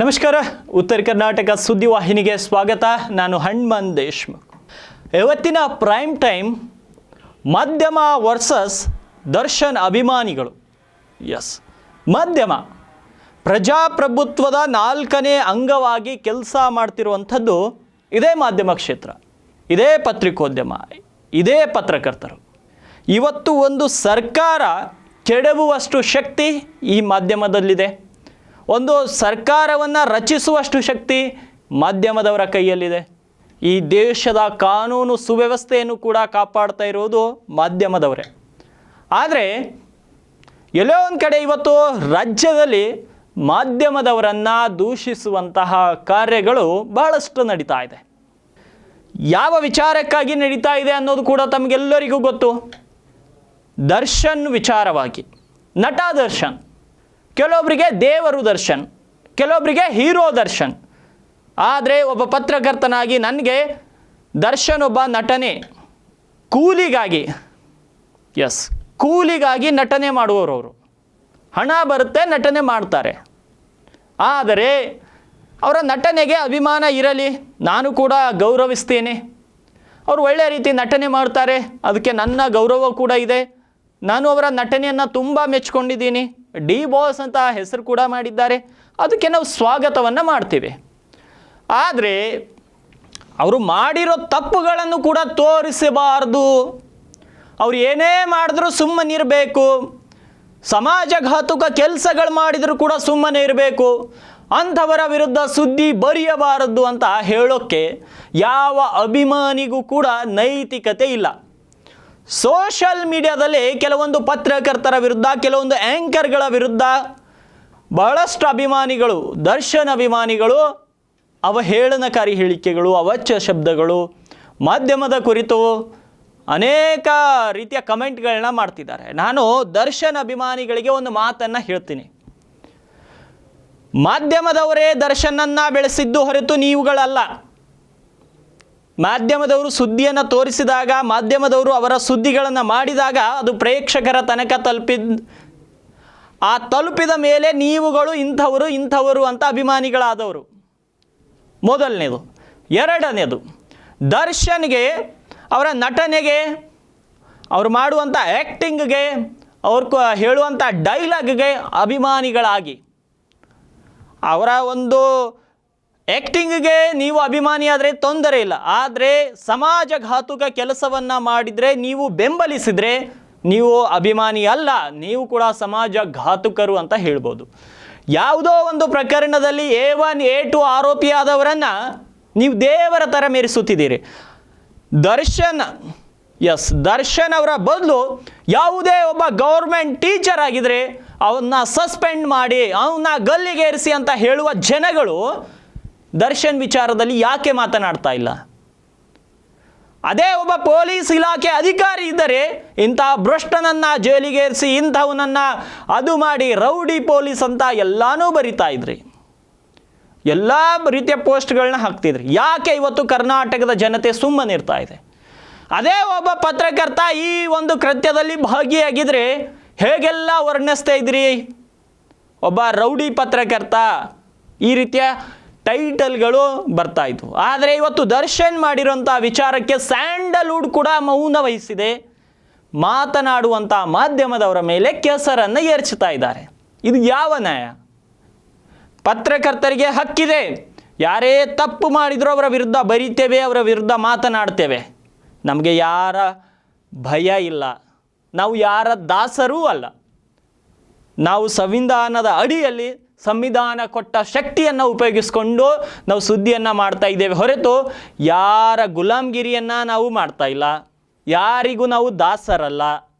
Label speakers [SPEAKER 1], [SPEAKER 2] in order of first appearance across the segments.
[SPEAKER 1] ನಮಸ್ಕಾರ. ಉತ್ತರ ಕರ್ನಾಟಕ ಸುದ್ದಿವಾಹಿನಿಗೆ ಸ್ವಾಗತ. ನಾನು ಹನುಮನ್ ದೇಶ್ಮುಖ್. ಇವತ್ತಿನ ಪ್ರೈಮ್ ಟೈಮ್ ಮಾಧ್ಯಮ ವರ್ಸಸ್ ದರ್ಶನ್ ಅಭಿಮಾನಿಗಳು. ಮಾಧ್ಯಮ ಪ್ರಜಾಪ್ರಭುತ್ವದ 4ನೇ ಅಂಗವಾಗಿ ಕೆಲಸ ಮಾಡ್ತಿರುವಂಥದ್ದು ಇದೇ ಮಾಧ್ಯಮ ಕ್ಷೇತ್ರ, ಇದೇ ಪತ್ರಿಕೋದ್ಯಮ, ಇದೇ ಪತ್ರಕರ್ತರು. ಇವತ್ತು ಒಂದು ಸರ್ಕಾರ ಕೆಡವುವಷ್ಟು ಶಕ್ತಿ ಈ ಮಾಧ್ಯಮದಲ್ಲಿದೆ. ಒಂದು ಸರ್ಕಾರವನ್ನು ರಚಿಸುವಷ್ಟು ಶಕ್ತಿ ಮಾಧ್ಯಮದವರ ಕೈಯಲ್ಲಿದೆ. ಈ ದೇಶದ ಕಾನೂನು ಸುವ್ಯವಸ್ಥೆಯನ್ನು ಕೂಡ ಕಾಪಾಡ್ತಾ ಇರೋದು ಮಾಧ್ಯಮದವರೇ. ಆದರೆ ಎಲ್ಲೋ ಒಂದು ಕಡೆ ಇವತ್ತು ರಾಜ್ಯದಲ್ಲಿ ಮಾಧ್ಯಮದವರನ್ನು ದೂಷಿಸುವಂತಹ ಕಾರ್ಯಗಳು ಬಹಳಷ್ಟು ನಡೀತಾ ಇದೆ. ಯಾವ ವಿಚಾರಕ್ಕಾಗಿ ನಡೀತಾ ಇದೆ ಅನ್ನೋದು ಕೂಡ ತಮಗೆಲ್ಲರಿಗೂ ಗೊತ್ತು. ದರ್ಶನ್ ವಿಚಾರವಾಗಿ, ನಟ ದರ್ಶನ್, ಕೆಲವೊಬ್ಬರಿಗೆ ದೇವರು ದರ್ಶನ್, ಕೆಲವೊಬ್ಬರಿಗೆ ಹೀರೋ ದರ್ಶನ್. ಆದರೆ ಒಬ್ಬ ಪತ್ರಕರ್ತನಾಗಿ ನನಗೆ ದರ್ಶನ್ ಒಬ್ಬ ನಟನೆ, ಕೂಲಿಗಾಗಿ ನಟನೆ ಮಾಡುವವರು. ಹಣ ಬರುತ್ತೆ, ನಟನೆ ಮಾಡ್ತಾರೆ. ಆದರೆ ಅವರ ನಟನೆಗೆ ಅಭಿಮಾನ ಇರಲಿ, ನಾನು ಕೂಡ ಗೌರವಿಸ್ತೇನೆ. ಅವರು ಒಳ್ಳೆಯ ರೀತಿ ನಟನೆ ಮಾಡ್ತಾರೆ, ಅದಕ್ಕೆ ನನ್ನ ಗೌರವ ಕೂಡ ಇದೆ. ನಾನು ಅವರ ನಟನೆಯನ್ನು ತುಂಬ ಮೆಚ್ಕೊಂಡಿದ್ದೀನಿ. ಡಿ ಬಾಸ್ ಅಂತ ಹೆಸರು ಕೂಡ ಮಾಡಿದ್ದಾರೆ, ಅದಕ್ಕೆ ನಾವು ಸ್ವಾಗತವನ್ನು ಮಾಡ್ತೀವಿ. ಆದರೆ ಅವರು ಮಾಡಿರೋ ತಪ್ಪುಗಳನ್ನು ಕೂಡ ತೋರಿಸಬಾರ್ದು. ಅವ್ರು ಏನೇ ಮಾಡಿದ್ರೂ ಸುಮ್ಮನಿರಬೇಕು. ಸಮಾಜಘಾತುಕ ಕೆಲಸಗಳು ಮಾಡಿದರೂ ಕೂಡ ಸುಮ್ಮನೆ ಇರಬೇಕು. ಅಂಥವರ ವಿರುದ್ಧ ಸುದ್ದಿ ಬರೆಯಬಾರದು ಅಂತ ಹೇಳೋಕ್ಕೆ ಯಾವ ಅಭಿಮಾನಿಗೂ ಕೂಡ ನೈತಿಕತೆ ಇಲ್ಲ. ಸೋಷಲ್ ಮೀಡಿಯಾದಲ್ಲಿ ಕೆಲವೊಂದು ಪತ್ರಕರ್ತರ ವಿರುದ್ಧ, ಕೆಲವೊಂದು ಆ್ಯಂಕರ್ಗಳ ವಿರುದ್ಧ ಬಹಳಷ್ಟು ಅಭಿಮಾನಿಗಳು, ದರ್ಶನ್ ಅಭಿಮಾನಿಗಳು ಅವಹೇಳನಕಾರಿ ಹೇಳಿಕೆಗಳು, ಅವಾಚ್ಯ ಶಬ್ದಗಳು, ಮಾಧ್ಯಮದ ಕುರಿತು ಅನೇಕ ರೀತಿಯ ಕಮೆಂಟ್ಗಳನ್ನ ಮಾಡ್ತಿದ್ದಾರೆ. ನಾನು ದರ್ಶನ್ ಅಭಿಮಾನಿಗಳಿಗೆ ಒಂದು ಮಾತನ್ನು ಹೇಳ್ತೀನಿ. ಮಾಧ್ಯಮದವರೇ ದರ್ಶನನ್ನು ಬೆಳೆಸಿದ್ದು ಹೊರತು ನೀವುಗಳಲ್ಲ. ಮಾಧ್ಯಮದವರು ಸುದ್ದಿಯನ್ನು ತೋರಿಸಿದಾಗ, ಮಾಧ್ಯಮದವರು ಅವರ ಸುದ್ದಿಗಳನ್ನು ಮಾಡಿದಾಗ ಅದು ಪ್ರೇಕ್ಷಕರ ತನಕ ತಲುಪಿದ ಮೇಲೆ ನೀವುಗಳು ಇಂಥವರು ಅಂತ ಅಭಿಮಾನಿಗಳಾದವರು. ಮೊದಲನೇದು. ಎರಡನೇದು, ದರ್ಶನ್ಗೆ, ಅವರ ನಟನೆಗೆ, ಅವರು ಮಾಡುವಂಥ ಆ್ಯಕ್ಟಿಂಗ್ಗೆ, ಅವ್ರು ಹೇಳುವಂಥ ಡೈಲಾಗ್ಗೆ ಅಭಿಮಾನಿಗಳಾಗಿ, ಅವರ ಒಂದು ಆ್ಯಕ್ಟಿಂಗ್ಗೆ ನೀವು ಅಭಿಮಾನಿ ಆದರೆ ತೊಂದರೆ ಇಲ್ಲ. ಆದರೆ ಸಮಾಜಘಾತುಕ ಕೆಲಸವನ್ನು ಮಾಡಿದರೆ, ನೀವು ಬೆಂಬಲಿಸಿದರೆ ನೀವು ಅಭಿಮಾನಿ ಅಲ್ಲ, ನೀವು ಕೂಡ ಸಮಾಜಘಾತುಕರು ಅಂತ ಹೇಳ್ಬೋದು. ಯಾವುದೋ ಒಂದು ಪ್ರಕರಣದಲ್ಲಿ A1 A2 ಆರೋಪಿಯಾದವರನ್ನು ನೀವು ದೇವರ ಥರ ಮೆರೆಸುತ್ತಿದ್ದೀರಿ. ದರ್ಶನ್ ಅವರ ಬದಲು ಯಾವುದೇ ಒಬ್ಬ ಗೌರ್ಮೆಂಟ್ ಟೀಚರ್ ಆಗಿದ್ರೆ ಅವನ್ನ ಸಸ್ಪೆಂಡ್ ಮಾಡಿ, ಅವನ್ನ ಗಲ್ಲಿಗೇರಿಸಿ ಅಂತ ಹೇಳುವ ಜನಗಳು ದರ್ಶನ್ ವಿಚಾರದಲ್ಲಿ ಯಾಕೆ ಮಾತನಾಡ್ತಾ ಇಲ್ಲ? ಅದೇ ಒಬ್ಬ ಪೊಲೀಸ್ ಇಲಾಖೆ ಅಧಿಕಾರಿ ಇದ್ದರೆ ಇಂಥ ಭ್ರಷ್ಟನನ್ನು ಜೈಲಿಗೇರಿಸಿ, ಇಂಥವನನ್ನು ಅದು ಮಾಡಿ, ರೌಡಿ ಪೊಲೀಸ್ ಅಂತ ಎಲ್ಲನೂ ಬರಿತಾ ಇದ್ರಿ, ಎಲ್ಲ ರೀತಿಯ ಪೋಸ್ಟ್ಗಳನ್ನ ಹಾಕ್ತಿದ್ರಿ. ಯಾಕೆ ಇವತ್ತು ಕರ್ನಾಟಕದ ಜನತೆ ಸುಮ್ಮನೆ ಇರ್ತಾ ಇದೆ? ಅದೇ ಒಬ್ಬ ಪತ್ರಕರ್ತ ಈ ಒಂದು ಕೃತ್ಯದಲ್ಲಿ ಭಾಗಿಯಾಗಿದ್ದರೆ ಹೇಗೆಲ್ಲ ವರ್ಣಿಸ್ತಾ ಇದ್ರಿ? ಒಬ್ಬ ರೌಡಿ ಪತ್ರಕರ್ತ, ಈ ರೀತಿಯ ಟೈಟಲ್ಗಳು ಬರ್ತಾ ಇದ್ವು. ಆದರೆ ಇವತ್ತು ದರ್ಶನ್ ಮಾಡಿರೋಂಥ ವಿಚಾರಕ್ಕೆ ಸ್ಯಾಂಡಲ್ವುಡ್ ಕೂಡ ಮೌನ ವಹಿಸಿದೆ. ಮಾತನಾಡುವಂಥ ಮಾಧ್ಯಮದವರ ಮೇಲೆ ಕೆಸರನ್ನು ಏರ್ಚ್ತಾ ಇದ್ದಾರೆ. ಇದು ಯಾವ ನ್ಯಾಯ? ಪತ್ರಕರ್ತರಿಗೆ ಹಕ್ಕಿದೆ. ಯಾರೇ ತಪ್ಪು ಮಾಡಿದರೂ ಅವರ ವಿರುದ್ಧ ಬರೀತೇವೆ, ಅವರ ವಿರುದ್ಧ ಮಾತನಾಡ್ತೇವೆ. ನಮಗೆ ಯಾರ ಭಯ ಇಲ್ಲ, ನಾವು ಯಾರ ದಾಸರೂ ಅಲ್ಲ. ನಾವು ಸಂವಿಧಾನದ ಅಡಿಯಲ್ಲಿ ಸಂವಿಧಾನ ಕೊಟ್ಟ ಶಕ್ತಿಯನ್ನು ಉಪಯೋಗಿಸ್ಕೊಂಡು ನಾವು ಸುದ್ದಿಯನ್ನು ಮಾಡ್ತಾ ಇದ್ದೇವೆ ಹೊರತು ಯಾರ ಗುಲಾಮ್ಗಿರಿಯನ್ನು ನಾವು ಮಾಡ್ತಾ ಇಲ್ಲ. ಯಾರಿಗೂ ನಾವು ದಾಸರಲ್ಲ,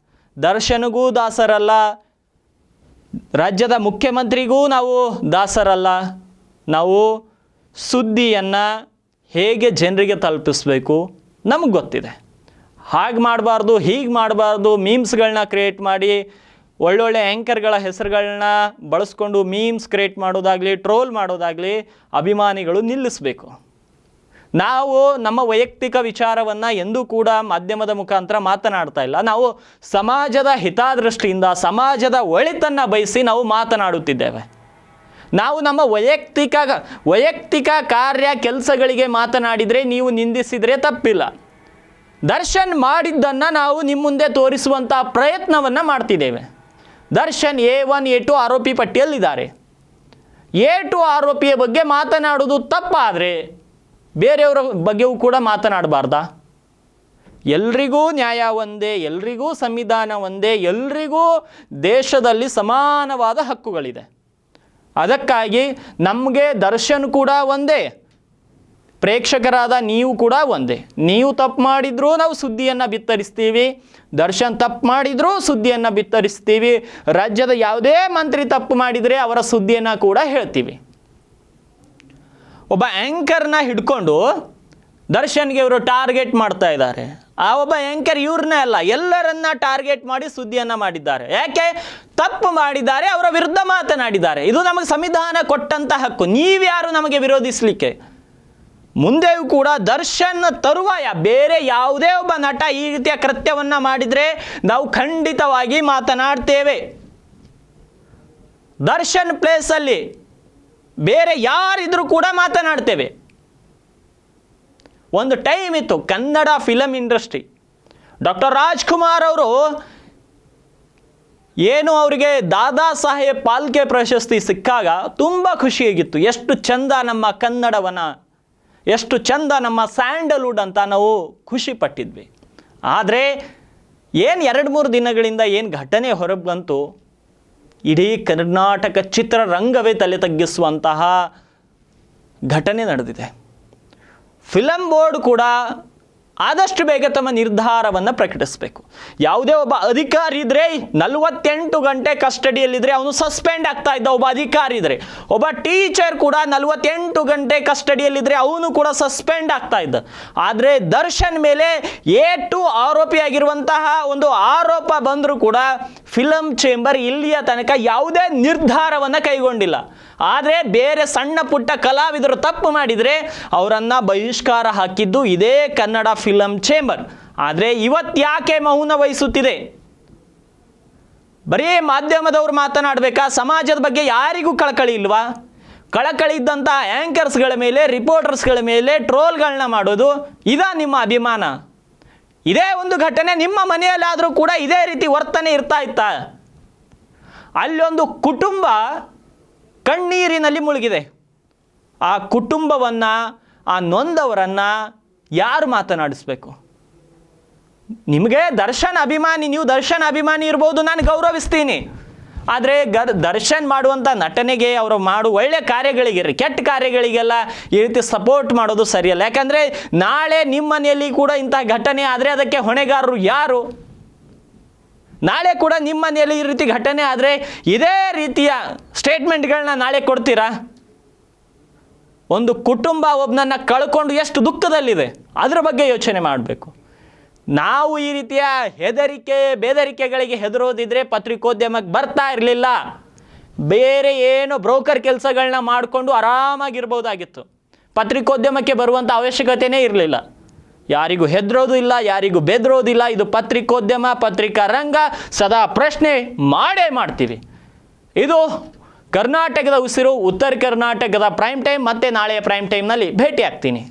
[SPEAKER 1] ದರ್ಶನ್ಗೂ ದಾಸರಲ್ಲ, ರಾಜ್ಯದ ಮುಖ್ಯಮಂತ್ರಿಗೂ ನಾವು ದಾಸರಲ್ಲ. ನಾವು ಸುದ್ದಿಯನ್ನು ಹೇಗೆ ಜನರಿಗೆ ತಲುಪಿಸ್ಬೇಕು ನಮಗೆ ಗೊತ್ತಿದೆ. ಹಾಗೆ ಮಾಡಬಾರ್ದು, ಹೀಗೆ ಮಾಡಬಾರ್ದು, ಮೀಮ್ಸ್ಗಳನ್ನ ಕ್ರಿಯೇಟ್ ಮಾಡಿ, ಒಳ್ಳೊಳ್ಳೆ ಆ್ಯಂಕರ್ಗಳ ಹೆಸರುಗಳನ್ನ ಬಳಸ್ಕೊಂಡು ಮೀಮ್ಸ್ ಕ್ರಿಯೇಟ್ ಮಾಡೋದಾಗಲಿ, ಟ್ರೋಲ್ ಮಾಡೋದಾಗಲಿ ಅಭಿಮಾನಿಗಳು ನಿಲ್ಲಿಸಬೇಕು. ನಾವು ನಮ್ಮ ವೈಯಕ್ತಿಕ ವಿಚಾರವನ್ನು ಎಂದೂ ಕೂಡ ಮಾಧ್ಯಮದ ಮುಖಾಂತರ ಮಾತನಾಡ್ತಾ ಇಲ್ಲ. ನಾವು ಸಮಾಜದ ಹಿತದೃಷ್ಟಿಯಿಂದ, ಸಮಾಜದ ಒಳಿತನ್ನು ಬಯಸಿ ನಾವು ಮಾತನಾಡುತ್ತಿದ್ದೇವೆ. ನಾವು ನಮ್ಮ ವೈಯಕ್ತಿಕ ಕಾರ್ಯ ಕೆಲಸಗಳಿಗೆ ಮಾತನಾಡಿದರೆ ನೀವು ನಿಂದಿಸಿದರೆ ತಪ್ಪಿಲ್ಲ. ದರ್ಶನ್ ಮಾಡಿದ್ದನ್ನು ನಾವು ನಿಮ್ಮ ಮುಂದೆ ತೋರಿಸುವಂಥ ಪ್ರಯತ್ನವನ್ನು ಮಾಡ್ತಿದ್ದೇವೆ. ದರ್ಶನ್ A1 A2 ಆರೋಪಿ ಪಟ್ಟಿಯಲ್ಲಿದ್ದಾರೆ. A2 ಆರೋಪಿಯ ಬಗ್ಗೆ ಮಾತನಾಡೋದು ತಪ್ಪಾದರೆ ಬೇರೆಯವರ ಬಗ್ಗೆಯೂ ಕೂಡ ಮಾತನಾಡಬಾರ್ದಾ? ಎಲ್ರಿಗೂ ನ್ಯಾಯ ಒಂದೇ, ಎಲ್ರಿಗೂ ಸಂವಿಧಾನ ಒಂದೇ, ಎಲ್ರಿಗೂ ದೇಶದಲ್ಲಿ ಸಮಾನವಾದ ಹಕ್ಕುಗಳಿದೆ. ಅದಕ್ಕಾಗಿ ನಮಗೆ ದರ್ಶನ್ ಕೂಡ ಒಂದೇ, ಪ್ರೇಕ್ಷಕರಾದ ನೀವು ಕೂಡ ಒಂದೇ. ನೀವು ತಪ್ಪು ಮಾಡಿದರೂ ನಾವು ಸುದ್ದಿಯನ್ನು ಬಿತ್ತರಿಸ್ತೀವಿ, ದರ್ಶನ್ ತಪ್ಪು ಮಾಡಿದರೂ ಸುದ್ದಿಯನ್ನು ಬಿತ್ತರಿಸ್ತೀವಿ. ರಾಜ್ಯದ ಯಾವುದೇ ಮಂತ್ರಿ ತಪ್ಪು ಮಾಡಿದರೆ ಅವರ ಸುದ್ದಿಯನ್ನು ಕೂಡ ಹೇಳ್ತೀವಿ. ಒಬ್ಬ ಆ್ಯಂಕರ್ನ ಹಿಡ್ಕೊಂಡು ದರ್ಶನ್ಗೆ ಇವರು ಟಾರ್ಗೆಟ್ ಮಾಡ್ತಾ ಇದ್ದಾರೆ. ಆ ಒಬ್ಬ ಆ್ಯಂಕರ್ ಇವ್ರನ್ನೇ ಅಲ್ಲ, ಎಲ್ಲರನ್ನ ಟಾರ್ಗೆಟ್ ಮಾಡಿ ಸುದ್ದಿಯನ್ನು ಮಾಡಿದ್ದಾರೆ. ಯಾಕೆ? ತಪ್ಪು ಮಾಡಿದ್ದಾರೆ, ಅವರ ವಿರುದ್ಧ ಮಾತನಾಡಿದ್ದಾರೆ. ಇದು ನಮಗೆ ಸಂವಿಧಾನ ಕೊಟ್ಟಂಥ ಹಕ್ಕು. ನೀವ್ಯಾರು ನಮಗೆ ವಿರೋಧಿಸಲಿಕ್ಕೆ? ಮುಂದೆಯೂ ಕೂಡ ದರ್ಶನ್ ತರುವಾಯ ಬೇರೆ ಯಾವುದೇ ಒಬ್ಬ ನಟ ಈ ರೀತಿಯ ಕೃತ್ಯವನ್ನು ಮಾಡಿದರೆ ನಾವು ಖಂಡಿತವಾಗಿ ಮಾತನಾಡ್ತೇವೆ. ದರ್ಶನ್ ಪ್ಲೇಸಲ್ಲಿ ಬೇರೆ ಯಾರಿದ್ರೂ ಕೂಡ ಮಾತನಾಡ್ತೇವೆ. ಒಂದು ಟೈಮ್ ಇತ್ತು Kannada film industry, doctor Rajkumar ಅವರು ಏನು ಅವರಿಗೆ ದಾದಾ ಸಾಹೇಬ್ ಫಾಲ್ಕೆ ಪ್ರಶಸ್ತಿ ಸಿಕ್ಕಾಗ ತುಂಬ ಖುಷಿಯಾಗಿತ್ತು. ಎಷ್ಟು ಚಂದ ನಮ್ಮ ಕನ್ನಡವನ್ನು, ಎಷ್ಟು ಚಂದ ನಮ್ಮ ಸ್ಯಾಂಡಲ್ವುಡ್ ಅಂತ ನಾವು ಖುಷಿ ಪಟ್ಟಿದ್ವಿ. ಆದರೆ ಏನು 2-3 ದಿನಗಳಿಂದ ಏನು ಘಟನೆ ಹೊರಗೆ ಬಂತು, ಇಡೀ ಕರ್ನಾಟಕ ಚಿತ್ರರಂಗವೇ ತಲೆ ತಗ್ಗಿಸುವಂತಹ ಘಟನೆ ನಡೆದಿದೆ. ಫಿಲಮ್ ಬೋರ್ಡ್ ಕೂಡ ಆದಷ್ಟು ಬೇಗ ತಮ್ಮ ನಿರ್ಧಾರವನ್ನು ಪ್ರಕಟಿಸಬೇಕು. ಯಾವುದೇ ಒಬ್ಬ ಅಧಿಕಾರಿ ಇದ್ದರೆ 48 ಗಂಟೆ ಕಸ್ಟಡಿಯಲ್ಲಿದ್ದರೆ ಅವನು ಸಸ್ಪೆಂಡ್ ಆಗ್ತಾ ಇದ್ದ. ಒಬ್ಬ ಅಧಿಕಾರಿ ಇದ್ದರೆ, ಒಬ್ಬ ಟೀಚರ್ ಕೂಡ 48 ಗಂಟೆ ಕಸ್ಟಡಿಯಲ್ಲಿದ್ದರೆ ಅವನು ಕೂಡ ಸಸ್ಪೆಂಡ್ ಆಗ್ತಾ ಇದ್ದ. ಆದರೆ ದರ್ಶನ್ ಮೇಲೆ A2 ಆರೋಪಿಯಾಗಿರುವಂತಹ ಒಂದು ಆರೋಪ ಬಂದರೂ ಕೂಡ ಫಿಲಮ್ ಚೇಂಬರ್ ಇಲ್ಲಿಯ ತನಕ ಯಾವುದೇ ನಿರ್ಧಾರವನ್ನು ಕೈಗೊಂಡಿಲ್ಲ. ಆದರೆ ಬೇರೆ ಸಣ್ಣ ಪುಟ್ಟ ಕಲಾವಿದರು ತಪ್ಪು ಮಾಡಿದರೆ ಅವರನ್ನು ಬಹಿಷ್ಕಾರ ಹಾಕಿದ್ದು ಇದೇ ಕನ್ನಡ ಫಿಲಮ್ ಚೇಂಬರ್. ಆದರೆ ಇವತ್ತು ಯಾಕೆ ಮೌನ ವಹಿಸುತ್ತಿದೆ? ಬರೀ ಮಾಧ್ಯಮದವರು ಮಾತನಾಡಬೇಕಾ? ಸಮಾಜದ ಬಗ್ಗೆ ಯಾರಿಗೂ ಕಳಕಳಿ ಇಲ್ವಾ? ಕಳಕಳಿ ಇದ್ದಂಥ ಆ್ಯಂಕರ್ಸ್ಗಳ ಮೇಲೆ, ರಿಪೋರ್ಟರ್ಸ್ಗಳ ಮೇಲೆ ಟ್ರೋಲ್ಗಳನ್ನ ಮಾಡೋದು ಇದಾ ನಿಮ್ಮ ಅಭಿಮಾನ? ಇದೇ ಒಂದು ಘಟನೆ ನಿಮ್ಮ ಮನೆಯಲ್ಲಾದರೂ ಕೂಡ ಇದೇ ರೀತಿ ವರ್ತನೆ ಇರ್ತಾ ಇತ್ತಾ? ಅಲ್ಲೊಂದು ಕುಟುಂಬ ಕಣ್ಣೀರಿನಲ್ಲಿ ಮುಳುಗಿದೆ. ಆ ಕುಟುಂಬವನ್ನು, ಆ ನೊಂದವರನ್ನು ಯಾರು ಮಾತನಾಡಿಸ್ಬೇಕು? ನಿಮಗೆ ದರ್ಶನ್ ಅಭಿಮಾನಿ, ನೀವು ದರ್ಶನ್ ಅಭಿಮಾನಿ ಇರ್ಬೋದು, ನಾನು ಗೌರವಿಸ್ತೀನಿ. ಆದರೆ ದರ್ಶನ್ ಮಾಡುವಂಥ ನಟನೆಗೆ, ಅವರು ಒಳ್ಳೆ ಕಾರ್ಯಗಳಿಗೆ, ಕೆಟ್ಟ ಕಾರ್ಯಗಳಿಗೆಲ್ಲ ಈ ರೀತಿ ಸಪೋರ್ಟ್ ಮಾಡೋದು ಸರಿಯಲ್ಲ. ಯಾಕಂದರೆ ನಾಳೆ ನಿಮ್ಮ ಮನೆಯಲ್ಲಿ ಕೂಡ ಇಂಥ ಘಟನೆ ಆದರೆ ಅದಕ್ಕೆ ಹೊಣೆಗಾರರು ಯಾರು? ನಾಳೆ ಕೂಡ ನಿಮ್ಮ ಮನೆಯಲ್ಲಿ ಈ ರೀತಿ ಘಟನೆ ಆದರೆ ಇದೇ ರೀತಿಯ ಸ್ಟೇಟ್ಮೆಂಟ್ಗಳನ್ನ ನಾಳೆ ಕೊಡ್ತೀರಾ? ಒಂದು ಕುಟುಂಬ ಒಬ್ಬನನ್ನು ಕಳ್ಕೊಂಡು ಎಷ್ಟು ದುಃಖದಲ್ಲಿದೆ, ಅದರ ಬಗ್ಗೆ ಯೋಚನೆ ಮಾಡಬೇಕು. ನಾವು ಈ ರೀತಿಯ ಬೇದರಿಕೆಗಳಿಗೆ ಹೆದರೋದಿದ್ರೆ ಪತ್ರಿಕೋದ್ಯಮಕ್ಕೆ ಬರ್ತಾ ಇರಲಿಲ್ಲ. ಬೇರೆ ಏನೋ ಬ್ರೋಕರ್ ಕೆಲಸಗಳನ್ನ ಮಾಡಿಕೊಂಡು ಆರಾಮಾಗಿರ್ಬೋದಾಗಿತ್ತು. ಪತ್ರಿಕೋದ್ಯಮಕ್ಕೆ ಬರುವಂಥ ಅವಶ್ಯಕತೆಯೇ ಇರಲಿಲ್ಲ. ಯಾರಿಗೂ ಹೆದರೋದು ಇಲ್ಲ, ಯಾರಿಗೂ ಬೆದರೋದಿಲ್ಲ. ಇದು ಪತ್ರಿಕೋದ್ಯಮ, ಪತ್ರಿಕಾ ರಂಗ, ಸದಾ ಪ್ರಶ್ನೆ ಮಾಡೇ ಮಾಡ್ತೀವಿ. ಇದು ಕರ್ನಾಟಕದ ಉಸಿರು, ಉತ್ತರ ಕರ್ನಾಟಕದ ಪ್ರೈಮ್ ಟೈಮ್. ಮತ್ತೆ ನಾಳೆಯ ಪ್ರೈಮ್ ಟೈಮ್ನಲ್ಲಿ ಭೇಟಿ ಆಗ್ತೀನಿ.